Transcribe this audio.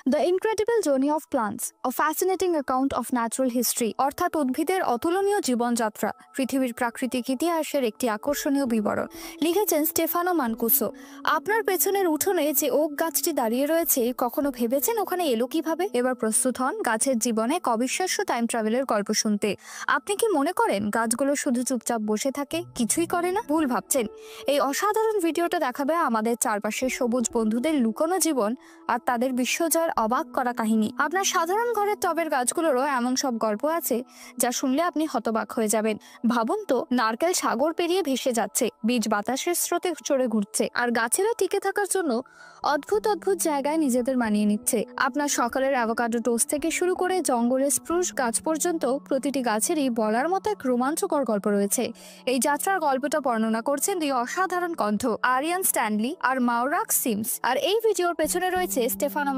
The incredible journey of plants, a fascinating account of natural history, অর্থাৎ উদ্ভিদের অতুলনীয় জীবনযাত্রা, পৃথিবীর প্রাকৃতিক ইতিহাসের একটি আকর্ষণীয় বিবরণ। লিখেছেন স্টেফানো মানকুসো। আপনার পেছনের উঠোনে যে ওক গাছটি দাঁড়িয়ে রয়েছে, কখনো ভেবেছেন ওখানে এলো কিভাবে? এবার প্রস্তুত হন গাছের জীবনে এক অবিশ্বাস্য টাইম ট্রাভেলের গল্প শুনতে। আপনি কি মনে করেন গাছগুলো শুধু চুপচাপ বসে থাকে, কিছুই করে না? ভুল ভাবছেন। এই অসাধারণ ভিডিওটা দেখাবে আমাদের চারপাশের সবুজ বন্ধুদের লুকোনো জীবন আর তাদের বিশ্বজয়ের অবাক করা কাহিনী। আপনার সাধারণ ঘরের টবের গাছগুলোরও এমন সব গল্প আছে যা শুনলে আপনি হতবাক হয়ে যাবেন। ভাবুন তো, নারকেল সাগর পেরিয়ে ভেসে যাচ্ছে, বীজ বাতাসের স্রোতে চড়ে ঘুরছে, আর গাছেরা টিকে থাকার জন্য অদ্ভুত অদ্ভুত জায়গায় নিজেদের মানিয়ে নিচ্ছে। আপনার সকালের অ্যাভোকাডো টোস্ট থেকে শুরু করে জঙ্গলের স্প্রুস গাছ পর্যন্ত প্রতিটি গাছেরই বলার মতো এক রোমাঞ্চকর গল্প রয়েছে। এই যাত্রার গল্পটা বর্ণনা করছেন দুই অসাধারণ কণ্ঠ, আরিয়ান স্ট্যানলি আর মাওরাক সিমস। আর এই ভিডিওর পেছনে রয়েছে স্টেফানো